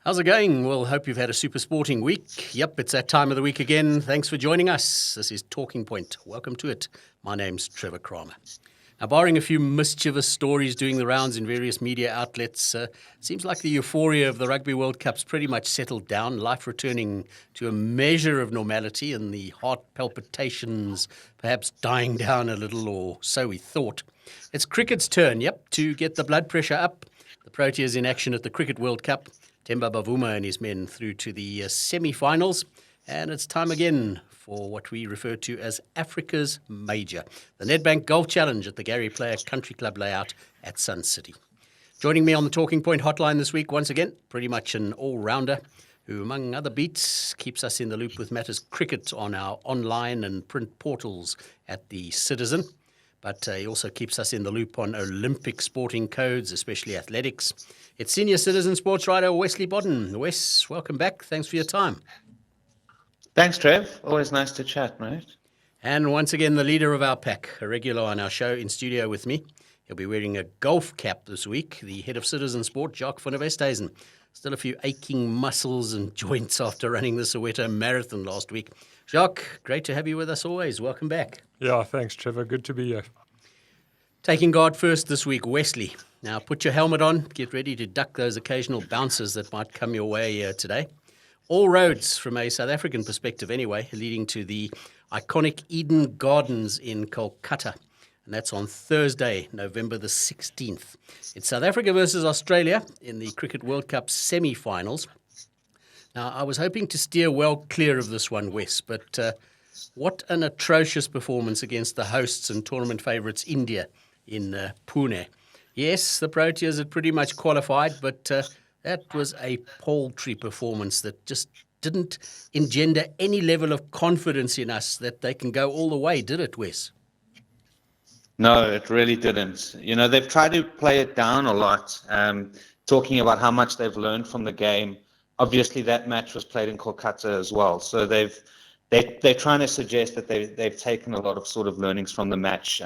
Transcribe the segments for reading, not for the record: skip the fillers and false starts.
How's it going? Well, hope you've had a super sporting week. Yep, it's that time of the week again. Thanks for joining us. This is Talking Point. Welcome to it. My name's Trevor Cramer. Now, barring a few mischievous stories doing the rounds in various media outlets, seems like the euphoria of the Rugby World Cup's pretty much settled down, life returning to a measure of normality and the heart palpitations perhaps dying down a little, or so we thought. It's cricket's turn, to get the blood pressure up. The Proteas in action at the Cricket World Cup. Temba Bavuma and his men through to the semi-finals. And it's time again for what we refer to as Africa's Major, the Nedbank Golf Challenge at the Gary Player Country Club layout at Sun City. Joining me on the Talking Point hotline this week, once again, pretty much an all-rounder who, among other beats, keeps us in the loop with matters cricket on our online and print portals at the Citizen. But he also keeps us in the loop on Olympic sporting codes, especially athletics. It's senior citizen sports writer Wesley Bodden. Wes, welcome back. Thanks for your time. Thanks, Trev. Always nice to chat, mate. And once again, the leader of our pack, a regular on our show in studio with me. He'll be wearing a golf cap this week, the head of citizen sport, Jacques van der Westhuizen. Still a few aching muscles and joints after running the Soweto Marathon last week. Jacques, great to have you with us always. Welcome back. Yeah, thanks, Trevor. Good to be here. Taking guard first this week, Wesley. Now put your helmet on, get ready to duck those occasional bounces that might come your way today. All roads, from a South African perspective anyway, leading to the iconic Eden Gardens in Kolkata. And that's on Thursday, November the 16th. It's South Africa versus Australia in the Cricket World Cup semi-finals. Now, I was hoping to steer well clear of this one, Wes, but what an atrocious performance against the hosts and tournament favourites India in Pune. Yes, the Proteas had pretty much qualified, but that was a paltry performance that just didn't engender any level of confidence in us that they can go all the way, did it, Wes? No, it really didn't. You know, they've tried to play it down a lot, talking about how much they've learned from the game. Obviously, that match was played in Kolkata as well, so they're trying to suggest that they've taken a lot of sort of learnings from the match.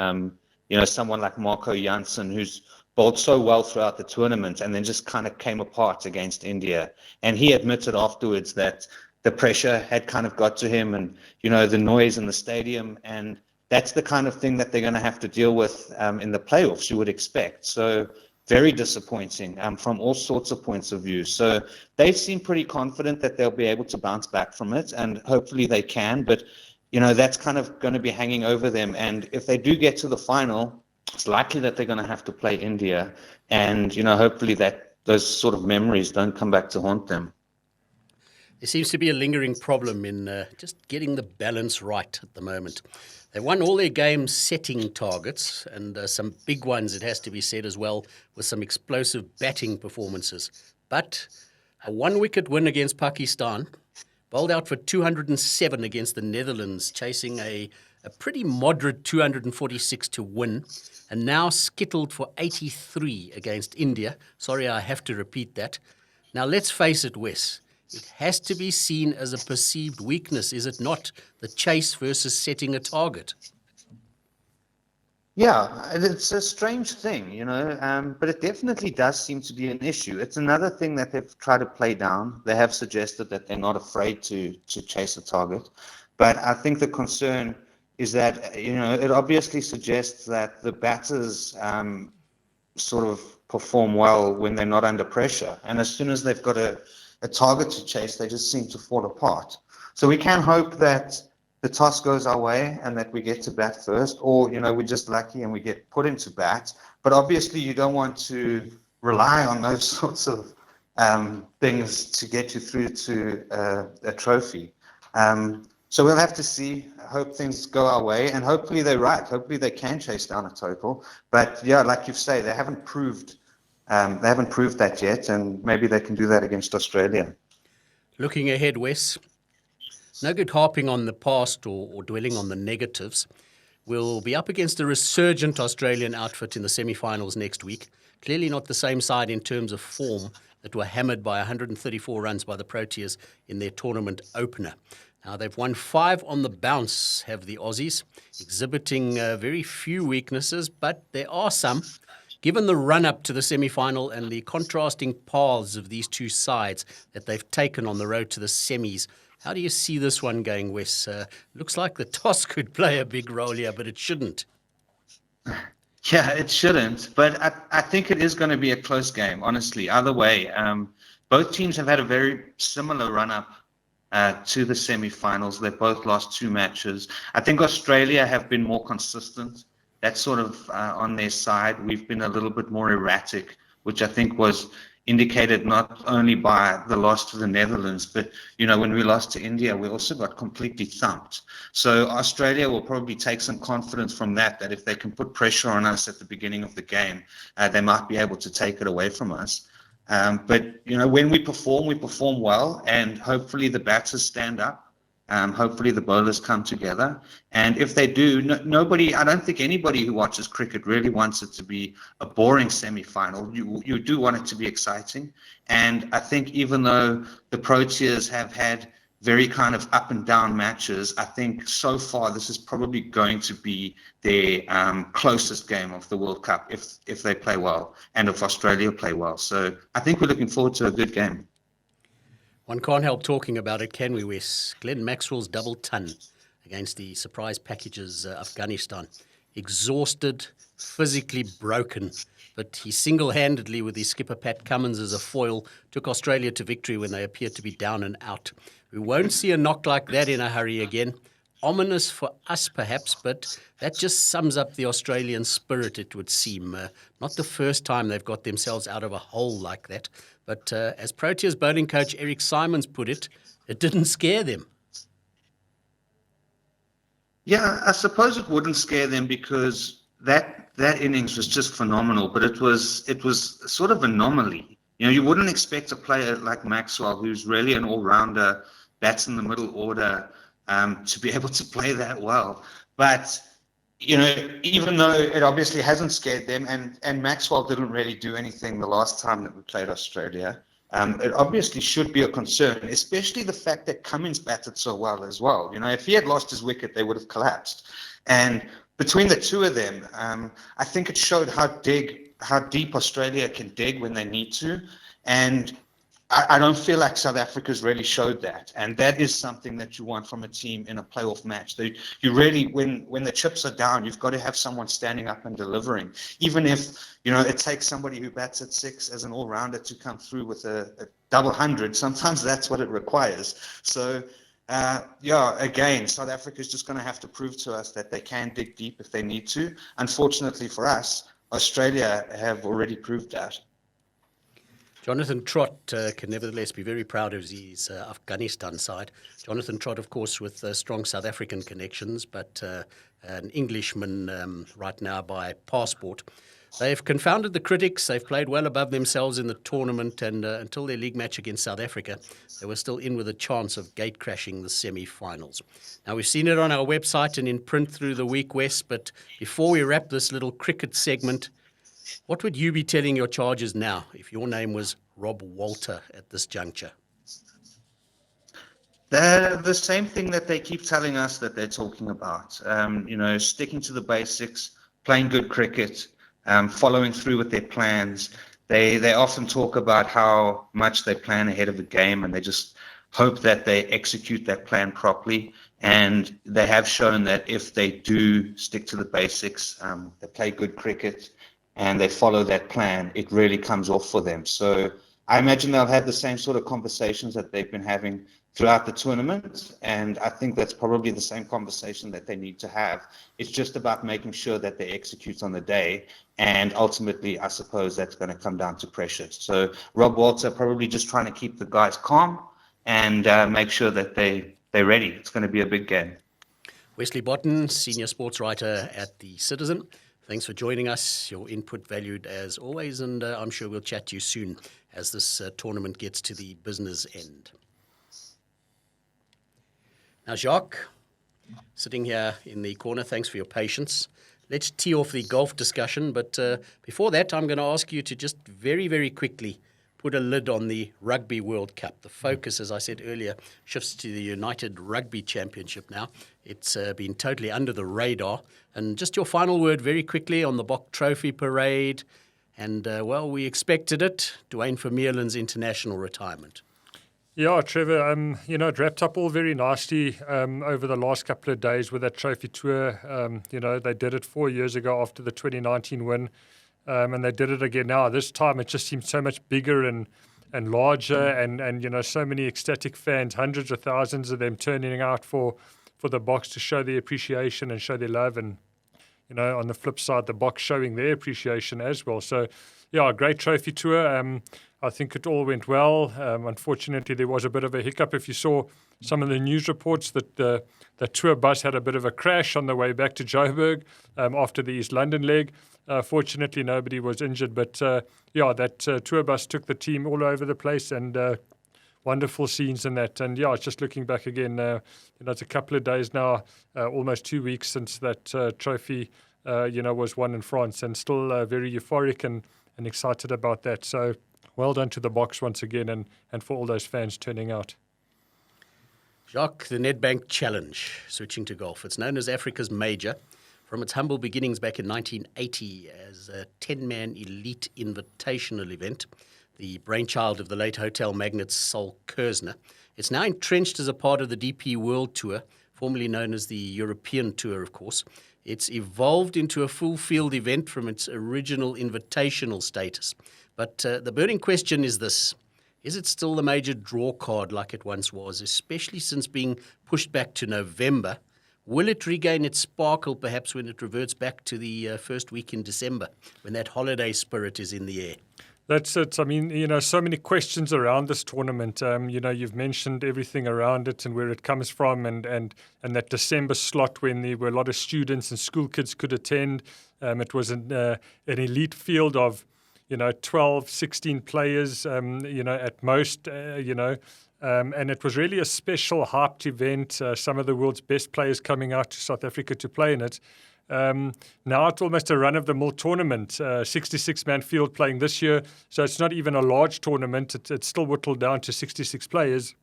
You know, someone like Marco Jansen, who's bowled so well throughout the tournament and then just kind of came apart against India. And he admitted afterwards that the pressure had kind of got to him and, you know, the noise in the stadium. And that's the kind of thing that they're going to have to deal with in the playoffs, you would expect. So very disappointing from all sorts of points of view. So they seem pretty confident that they'll be able to bounce back from it, and hopefully they can. But, you know, that's kind of going to be hanging over them. And if they do get to the final, it's likely that they're going to have to play India. And, you know, hopefully that those sort of memories don't come back to haunt them. There seems to be a lingering problem in just getting the balance right at the moment. They won all their games setting targets, and some big ones, it has to be said as well, with some explosive batting performances. But a one-wicket win against Pakistan, bowled out for 207 against the Netherlands, chasing a pretty moderate 246 to win, and now skittled for 83 against India. Sorry, I have to repeat that. Now, let's face it, Wes. It has to be seen as a perceived weakness, is it not? The chase versus setting a target. Yeah, it's a strange thing, you know, but it definitely does seem to be an issue. It's another thing that they've tried to play down. They have suggested that they're not afraid to chase a target. But I think the concern is that, you know, it obviously suggests that the batters sort of perform well when they're not under pressure. And as soon as they've got a target to chase, they just seem to fall apart. So we can hope that the toss goes our way and that we get to bat first, or, you know, we're just lucky and we get put into bat. But obviously you don't want to rely on those sorts of things to get you through to a trophy. So we'll have to see. I hope things go our way, and hopefully they're right. Hopefully they can chase down a total. But yeah, like you say, they haven't proved that yet, and maybe they can do that against Australia. Looking ahead, Wes, no good harping on the past or dwelling on the negatives. We'll be up against a resurgent Australian outfit in the semi-finals next week. Clearly not the same side in terms of form that were hammered by 134 runs by the Proteas in their tournament opener. Now, they've won 5 on the bounce, have the Aussies, exhibiting very few weaknesses, but there are some. Given the run-up to the semi-final and the contrasting paths of these two sides that they've taken on the road to the semis, how do you see this one going, Wes? Looks like the toss could play a big role here, but it shouldn't. Yeah, it shouldn't, but I think it is going to be a close game, honestly. Either way, both teams have had a very similar run-up to the semi-finals. They've both lost 2 matches. I think Australia have been more consistent. That's sort of on their side. We've been a little bit more erratic, which I think was indicated not only by the loss to the Netherlands, but, when we lost to India, we also got completely thumped. So Australia will probably take some confidence from that if they can put pressure on us at the beginning of the game, they might be able to take it away from us. But, when we perform well, and hopefully the batters stand up. Hopefully the bowlers come together. And if they do, I don't think anybody who watches cricket really wants it to be a boring semi-final. You do want it to be exciting. And I think even though the Proteas have had very kind of up and down matches, I think so far this is probably going to be their closest game of the World Cup if they play well and if Australia play well. So I think we're looking forward to a good game. One can't help talking about it, can we, Wes? Glenn Maxwell's double ton against the surprise packages Afghanistan. Exhausted, physically broken, but he single-handedly, with his skipper Pat Cummins as a foil, took Australia to victory when they appeared to be down and out. We won't see a knock like that in a hurry again. Ominous for us, perhaps, but that just sums up the Australian spirit, it would seem. Not the first time they've got themselves out of a hole like that. But as Proteas bowling coach Eric Simons put it, it didn't scare them. Yeah, I suppose it wouldn't scare them because that innings was just phenomenal, but it was sort of anomaly. You wouldn't expect a player like Maxwell, who's really an all-rounder, bats in the middle order, to be able to play that well. But even though it obviously hasn't scared them, and Maxwell didn't really do anything the last time that we played Australia, it obviously should be a concern, especially the fact that Cummins batted so well as well. If he had lost his wicket, they would have collapsed. And between the two of them, I think it showed how deep Australia can dig when they need to. And I don't feel like South Africa's really showed that, and that is something that you want from a team in a playoff match. You really, when the chips are down, you've got to have someone standing up and delivering. Even if it takes somebody who bats at 6 as an all-rounder to come through with a double hundred, sometimes that's what it requires. So, again, South Africa's just going to have to prove to us that they can dig deep if they need to. Unfortunately for us, Australia have already proved that. Jonathan Trott can nevertheless be very proud of his Afghanistan side. Jonathan Trott, of course, with strong South African connections, but an Englishman right now by passport. They've confounded the critics. They've played well above themselves in the tournament, and until their league match against South Africa, they were still in with a chance of gate-crashing the semi-finals. Now, we've seen it on our website and in print through the week, Wes, but before we wrap this little cricket segment, what would you be telling your Chargers now if your name was Rob Walter at this juncture? They're the same thing that they keep telling us that they're talking about. Sticking to the basics, playing good cricket, following through with their plans. They often talk about how much they plan ahead of the game, and they just hope that they execute that plan properly. And they have shown that if they do stick to the basics, they play good cricket, and they follow that plan, it really comes off for them. So I imagine they'll have the same sort of conversations that they've been having throughout the tournament, and I think that's probably the same conversation that they need to have. It's just about making sure that they execute on the day, and ultimately, I suppose that's going to come down to pressure. So Rob Walter probably just trying to keep the guys calm and make sure that they're ready. It's going to be a big game. Wesley Botten, senior sports writer at The Citizen. Thanks for joining us. Your input valued as always, and I'm sure we'll chat to you soon as this tournament gets to the business end. Now, Jacques, sitting here in the corner, thanks for your patience. Let's tee off the golf discussion, but before that, I'm going to ask you to just very, very quickly put a lid on the Rugby World Cup. The focus, as I said earlier, shifts to the United Rugby Championship now. It's been totally under the radar. And just your final word very quickly on the Bok Trophy parade. And, we expected it. Dwayne Vermeulen's international retirement. Yeah, Trevor, it wrapped up all very nicely over the last couple of days with that trophy tour. They did it 4 years ago after the 2019 win, and they did it again now. This time it just seemed so much bigger and larger and so many ecstatic fans, hundreds of thousands of them turning out for the Boks to show their appreciation and show their love. And, on the flip side, the Boks showing their appreciation as well. So, yeah, a great trophy tour. I think it all went well. Unfortunately, there was a bit of a hiccup. If you saw some of the news reports that the tour bus had a bit of a crash on the way back to Joburg after the East London leg. Fortunately, nobody was injured. But, that tour bus took the team all over the place and wonderful scenes in that. And, it's just looking back again, it's a couple of days now, almost 2 weeks since that trophy, was won in France, and still very euphoric and excited about that. So well done to the Boks once again and for all those fans turning out. Jacques, the Nedbank Challenge, switching to golf. It's known as Africa's major. From its humble beginnings back in 1980 as a 10-man elite invitational event, the brainchild of the late hotel magnate Sol Kersner, it's now entrenched as a part of the DP World Tour, formerly known as the European Tour, of course. It's evolved into a full-field event from its original invitational status. But the burning question is this. Is it still the major draw card like it once was, especially since being pushed back to November? Will it regain its sparkle perhaps when it reverts back to the first week in December, when that holiday spirit is in the air? That's it. I mean, so many questions around this tournament. You've mentioned everything around it and where it comes from and that December slot when there were a lot of students and school kids could attend. It was an elite field of 12, 16 players, at most, and it was really a special hyped event. Some of the world's best players coming out to South Africa to play in it. Now it's almost a run-of-the-mill tournament, 66-man field playing this year. So it's not even a large tournament. It's still whittled down to 66 players.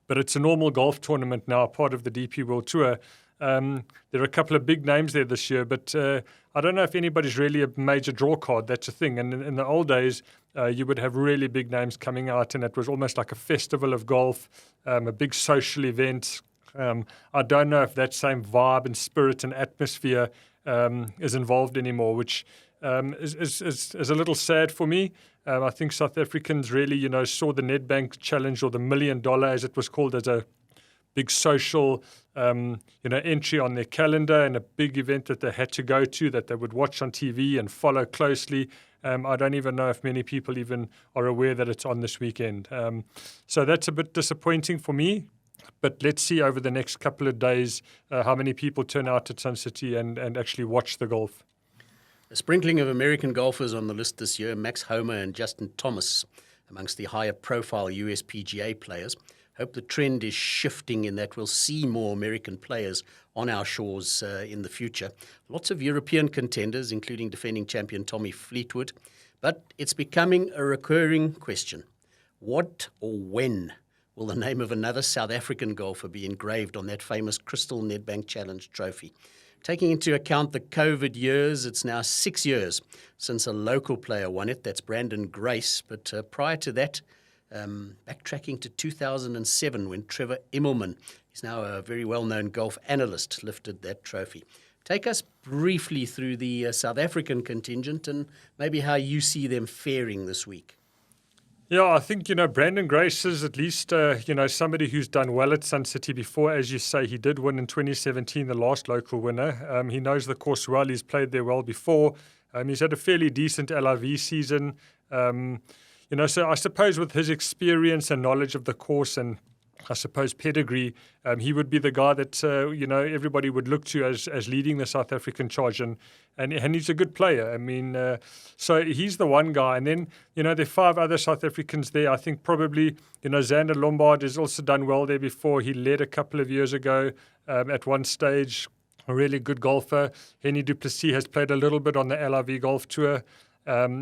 But it's a normal golf tournament now, part of the DP World Tour. There are a couple of big names there this year, but I don't know if anybody's really a major draw card. That's a thing. And in the old days, you would have really big names coming out, and it was almost like a festival of golf, a big social event. I don't know if that same vibe and spirit and atmosphere is involved anymore, which is a little sad for me. I think South Africans really, saw the Nedbank Challenge, or the $1 million, as it was called, as a big social, entry on their calendar and a big event that they had to go to, that they would watch on TV and follow closely. I don't even know if many people even are aware that it's on this weekend. So that's a bit disappointing for me. But let's see over the next couple of days how many people turn out at Sun City and actually watch the golf. A sprinkling of American golfers on the list this year, Max Homa and Justin Thomas, amongst the higher profile US PGA players. Hope the trend is shifting in that we'll see more American players on our shores in the future. Lots of European contenders, including defending champion Tommy Fleetwood. But it's becoming a recurring question. What or when will the name of another South African golfer be engraved on that famous Crystal Nedbank Challenge trophy? Taking into account the COVID years, it's now 6 years since a local player won it. That's Brandon Grace. But prior to that, backtracking to 2007 when Trevor Immelman, he's now a very well-known golf analyst, lifted that trophy. Take us briefly through the South African contingent and maybe how you see them faring this week. Yeah, I think, Brandon Grace is at least, somebody who's done well at Sun City before. As you say, he did win in 2017, the last local winner. He knows the course well. He's played there well before. He's had a fairly decent LIV season. So I suppose with his experience and knowledge of the course and I suppose pedigree, he would be the guy that, everybody would look to as leading the South African charge. And he's a good player. I mean, so he's the one guy. And then, there are 5 other South Africans there. I think probably, Xander Lombard has also done well there before. He led a couple of years ago at one stage, a really good golfer. Henny du Plessis has played a little bit on the LIV Golf Tour.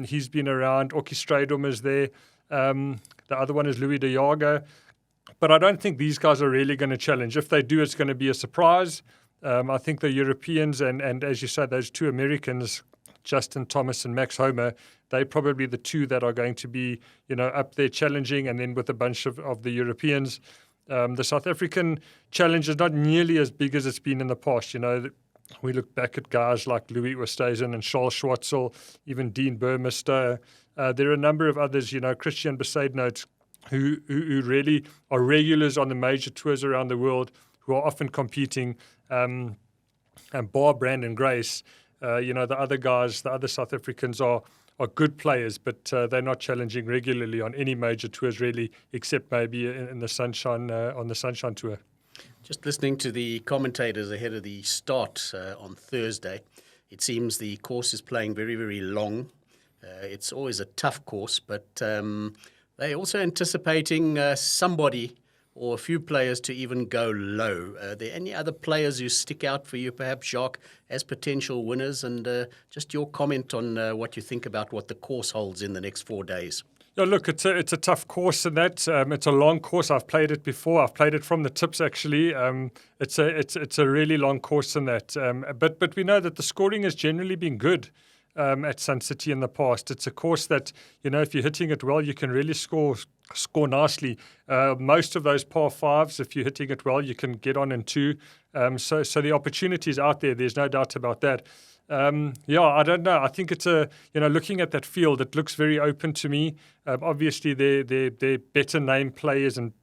He's been around. Orkie Strydom is there. The other one is Louis de Jager. But I don't think these guys are really going to challenge. If they do, it's going to be a surprise. I think the Europeans and as you say, those 2 Americans Justin Thomas and Max Homer, they're probably the two that are going to be, up there challenging, and then with a bunch of the Europeans. The South African challenge is not nearly as big as it's been in the past. We look back at guys like Louis Oosthuizen and Charles Schwartzel, even Dean Burmester. There are a number of others, Christian Besaidnout, who really are regulars on the major tours around the world, who are often competing. And bar Brandon Grace, the other guys, the other South Africans are good players, but they're not challenging regularly on any major tours really, except maybe in the Sunshine on the Sunshine Tour. Just listening to the commentators ahead of the start on Thursday, it seems the course is playing very, very long. It's always a tough course, but they're also anticipating somebody or a few players to even go low. Are there any other players who stick out for you, perhaps, Jacques, as potential winners? And just your comment on what you think about what the course holds in the next 4 days. Yeah, look, it's a tough course in that. It's a long course. I've played it before. I've played it from the tips, actually. It's a really long course in that. But we know that the scoring has generally been good at Sun City in the past. It's a course that, if you're hitting it well, you can really score nicely. Most of those par fives, if you're hitting it well, you can get on in two. So the opportunity is out there. There's no doubt about that. I don't know. I think it's looking at that field, it looks very open to me. Obviously, they're better name players and,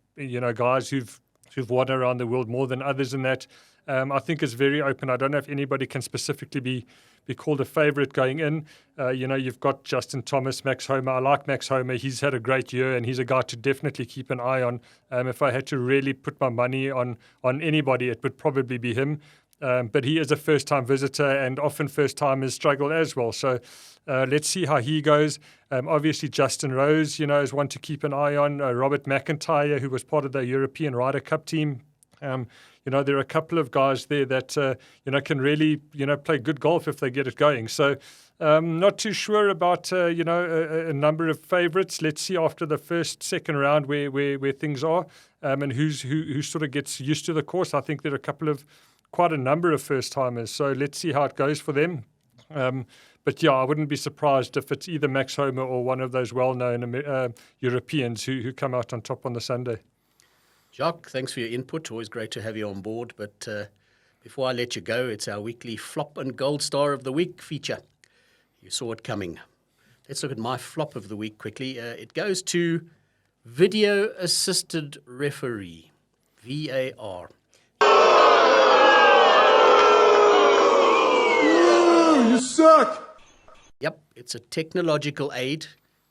guys who've won around the world more than others in that. I think it's very open. I don't know if anybody can specifically be called a favourite going in. You've got Justin Thomas, Max Homer. I like Max Homer. He's had a great year, and he's a guy to definitely keep an eye on. If I had to really put my money on anybody, it would probably be him. But he is a first-time visitor, and often first-timers struggle as well. So let's see how he goes. Obviously, Justin Rose, is one to keep an eye on. Robert McIntyre, who was part of the European Ryder Cup team. There are a couple of guys there that, can really, play good golf if they get it going. So not too sure about, a number of favourites. Let's see after the second round where things are and who sort of gets used to the course. I think there are quite a number of first-timers. So let's see how it goes for them. But I wouldn't be surprised if it's either Max Homer or one of those well-known Europeans who come out on top on the Sunday. Jacques, thanks for your input. Always great to have you on board. But before I let you go, it's our weekly Flop and Gold Star of the Week feature. You saw it coming. Let's look at my flop of the week quickly. It goes to Video Assisted Referee, VAR. You suck! Yep, it's a technological aid,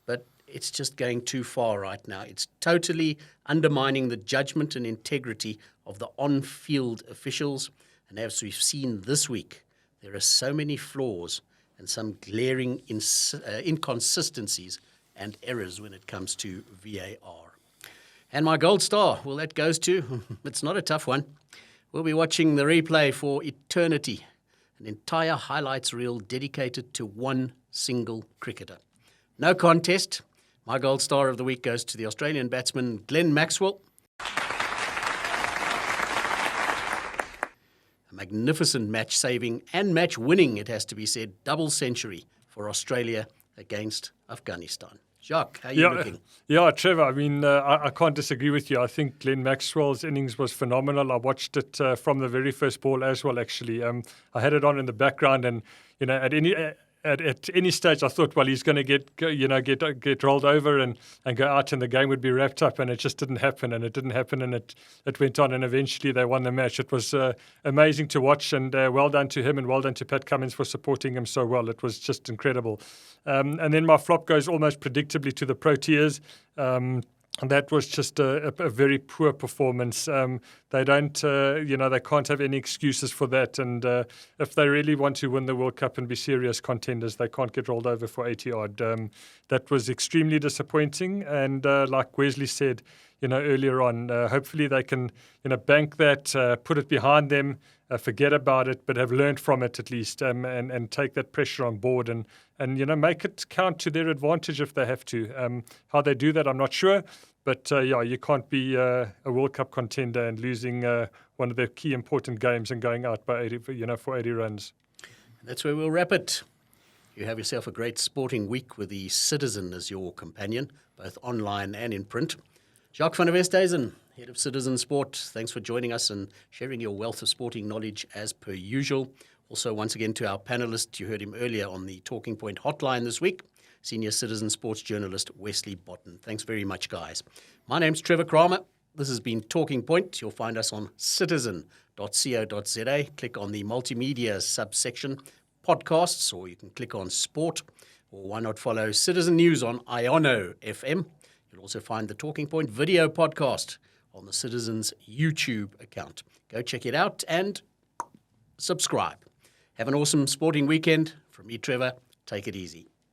but it's just going too far right now. It's totally undermining the judgment and integrity of the on-field officials. And as we've seen this week, there are so many flaws and some glaring inconsistencies and errors when it comes to VAR. And my gold star, well, that goes to, it's not a tough one. We'll be watching the replay for eternity. An entire highlights reel dedicated to one single cricketer. No contest. My gold star of the week goes to the Australian batsman Glenn Maxwell. A magnificent match-saving and match-winning, it has to be said, double century for Australia against Afghanistan. Jacques, how are you looking? Yeah, Trevor, I mean, I can't disagree with you. I think Glenn Maxwell's innings was phenomenal. I watched it from the very first ball as well, actually. I had it on in the background, and, at any stage, I thought, well, he's going to get rolled over and go out, and the game would be wrapped up, and it just didn't happen, and it went on, and eventually they won the match. It was amazing to watch, and well done to him, and well done to Pat Cummins for supporting him so well. It was just incredible. And then my flop goes almost predictably to the Proteas. And that was just a very poor performance. They don't, they can't have any excuses for that. And if they really want to win the World Cup and be serious contenders, they can't get rolled over for 80-odd. That was extremely disappointing. And like Wesley said, earlier on, hopefully they can, bank that, put it behind them, forget about it, but have learned from it at least, and take that pressure on board and make it count to their advantage if they have to. How they do that, I'm not sure, but you can't be a World Cup contender and losing one of the key important games and going out by 80, for 80 runs. That's where we'll wrap it. You have yourself a great sporting week with the Citizen as your companion, both online and in print. Jacques van der Westhuizen, Head of Citizen Sport, thanks for joining us and sharing your wealth of sporting knowledge as per usual. Also, once again, to our panelist, you heard him earlier on the Talking Point hotline this week, Senior Citizen Sports Journalist Wesley Botten. Thanks very much, guys. My name's Trevor Cramer. This has been Talking Point. You'll find us on citizen.co.za. Click on the multimedia subsection, podcasts, or you can click on sport, or why not follow Citizen News on Iono FM. You'll also find the Talking Point video podcast on the Citizen's YouTube account. Go check it out and subscribe. Have an awesome sporting weekend. From me, Trevor, take it easy.